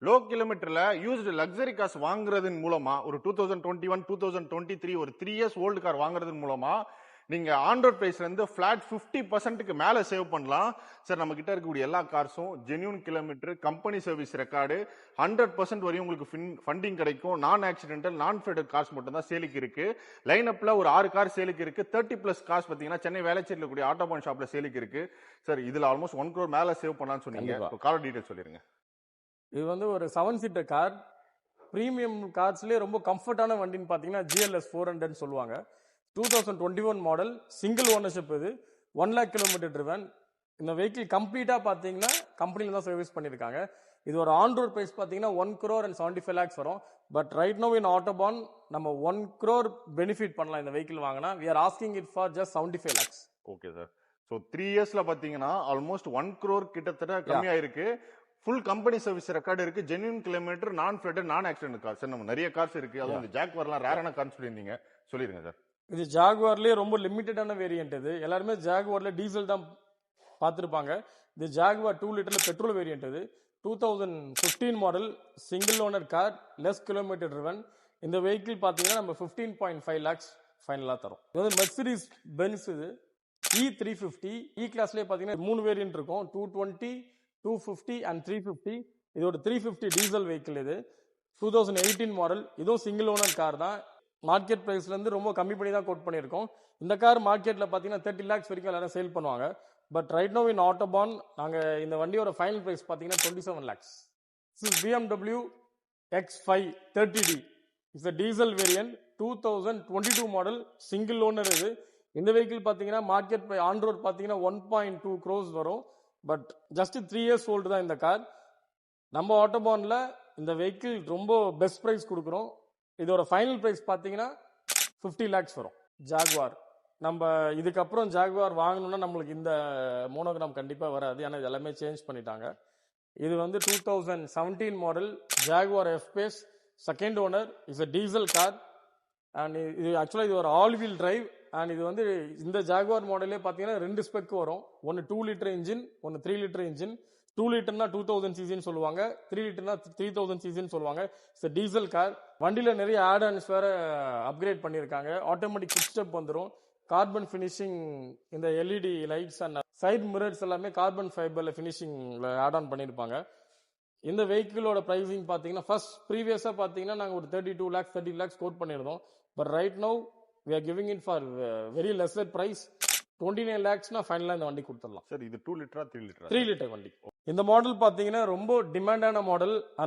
Low கிலோமீட்டர்ல used luxury cars வாங்குறதன் மூலமா ஒரு 2021 2023 ஒரு 3 இயர்ஸ் ஓல்டு கார் வாங்குறதன் மூலமா நீங்க ஆன் ரோட் பிரைஸ்ல இருந்து பிளாட் 50%க்கு மேல சேவ் பண்ணலாம். சார் நம்ம கிட்ட இருக்கக்கூடிய எல்லா கார்ஸும் genuine kilometre, company service record, 100% வரையும் உங்களுக்கு ஃபண்டிங் கிடைக்கும். நான் ஆக்சிடென்டல், நான் ஃபெடர் கார்ஸ் மட்டும் தான் சேலுக்கு இருக்கு. லைன் அப்ல ஒரு 6 கார் சேலுக்கு இருக்கு. 30+ கார்ஸ் பாத்தீங்கன்னா சென்னை வேளச்சேரியில் இருக்கக்கூடிய ஆட்டோபான் ஷாப்ல சேலுக்கு இருக்கு. சார் இதுல ஆல்மோஸ்ட் 1 crore மேல சேவ் பண்ணலாம்னு சொன்னீங்க. கார் டீடைல் சொல்லிருங்க. இது வந்து ஒரு 7 சீட்டர் கார். பிரீமியம் கார்ஸ்லேயே ரொம்ப கம்ஃபர்டான வண்டின்னு பார்த்தீங்கன்னா GLS 400 சொல்லுவாங்க. 2021 மாடல், சிங்கிள் ஓனர்ஷிப். இது 1 lakh கிலோமீட்டர் ட்ரிவன். இந்த வெஹிக்கிள் கம்ப்ளீட்டாக பார்த்தீங்கன்னா கம்பெனியில் தான் சர்வீஸ் பண்ணியிருக்காங்க. இது ஒரு ஆன் ரோட் பிரைஸ் பார்த்தீங்கன்னா 1 crore and 75 lakhs வரும். But right now in autobahn நம்ம 1 crore பெனிஃபிட் பண்ணலாம் இந்த வெஹிக்கிள் வாங்கினா. We are asking it for just 75 lakhs. Okay sir. So 3 இயர்ஸ்ல பார்த்தீங்கன்னா ஆல்மோஸ்ட் 1 crore கிட்டத்தட்ட கம்மியாயிருக்கு. ஃபுல் கம்பெனி சர்வீஸ் ரெக்கார்டு இருக்கு. Genuine kilometre, non flood, non accident car. Sir நம்ம நிறைய கார்ஸ் இருக்கு. அதுவும் இந்த ஜாக்வார்லாம் ரேரான கார்னு சொல்லியிருந்தீங்க. சொல்லிருங்க சார். இது ஜாகுவார்லேயே ரொம்ப லிமிட்டடான வேரியன்ட். இது எல்லாருமே ஜாகுவார்ல டீசல் தான் பார்த்துருப்பாங்க. இது ஜாகுவார் 2 லிட்டர்ல பெட்ரோல் வேரியன்ட். இது 2015 model, single owner car, less kilometre driven. இந்த வெஹிக்கிள் பார்த்தீங்கன்னா நம்ம 15.5 lakhs ஃபைனலாக தரும். இது வந்து மெர்சிடிஸ் பென்ஸ். இது E350. கிளாஸ்லேயே பார்த்தீங்கன்னா 3 வேரியன்ட் இருக்கும். 220, 250 and 350. இது ஒரு 350 டீசல் வெஹிக்கிள். இது 2018 மாடல். இதுவும் சிங்கிள் ஓனர் கார் தான். மார்க்கெட் பிரைஸ்ல இருந்து ரொம்ப கம்மி பண்ணி தான் கோட் பண்ணியிருக்கோம். இந்த கார் மார்க்கெட்ல பார்த்தீங்கன்னா 30 lakhs வரைக்கும் எல்லாரும் சேல் பண்ணுவாங்க. பட் ரைட் நோ இன் ஆட்டோபான் நாங்கள் இந்த வண்டியோட ஃபைனல் பிரைஸ் பார்த்தீங்கன்னா 27 lakhs. This is BMW X5 30D. It's a diesel variant. 2022 model, single owner. இது இந்த வெஹிக்கிள் பார்த்தீங்கன்னா மார்க்கெட் ஆன் ரோட் பார்த்தீங்கன்னா 1.2 crores வரும். பட் ஜஸ்ட் 3 years ஓல்டு தான் இந்த கார். நம்ம ஆட்டோபான்ல இந்த வெஹிக்கிள் ரொம்ப பெஸ்ட் ப்ரைஸ் கொடுக்குறோம். இதோட ஃபைனல் ப்ரைஸ் பார்த்தீங்கன்னா 50 lakhs வரும். ஜாகுவார் நம்ம இதுக்கப்புறம் ஜாகுவார் வாங்கணும்னா நம்மளுக்கு இந்த மோனோகிராம் கண்டிப்பாக வராது. ஏன்னா இது எல்லாமே சேஞ்ச் பண்ணிட்டாங்க. இது வந்து 2017 model Jaguar F-Pace, second owner. It's a diesel car. And இது ஆக்சுவலாக இது ஒரு ஆல் வீல் டிரைவ். அண்ட் இது வந்து இந்த ஜாகுவார் மாடலே பார்த்தீங்கன்னா 2 ஸ்பெக் வரும். ஒன்று 2 liter இன்ஜின், ஒன்று 3 liter இன்ஜின். 2 literனா 2000 cc சொல்லுவாங்க, 3 literனா 3000 cc சொல்லுவாங்க. It's diesel car. வண்டியில் நிறைய ஆட் ஆன்ஸ் வேற அப்கிரேட் பண்ணியிருக்காங்க. ஆட்டோமேட்டிக் ஃபுட் ஸ்டெப் வந்துடும். கார்பன் ஃபினிஷிங், இந்த LED lights and side mirrors எல்லாமே கார்பன் ஃபைபர்ல ஃபினிஷிங்ல ஆட் ஆன் பண்ணியிருப்பாங்க. இந்த வெஹிக்கிளோட பிரைசிங் பார்த்தீங்கன்னா ஃபர்ஸ்ட் ப்ரீவியஸாக பார்த்தீங்கன்னா நாங்கள் ஒரு 32 lakhs 30 lakhs கோட் பண்ணியிருந்தோம். But right now we are giving it for very lesser price. 29 lakhsனா ஃபைனலாக இந்த வண்டி கொடுத்துடலாம். சார் இது 2 liter 3 liter? 3 liter வண்டி. இந்த மாடல் பார்த்தீங்கன்னா ரொம்ப டிமாண்டான மாடல். அண்ட்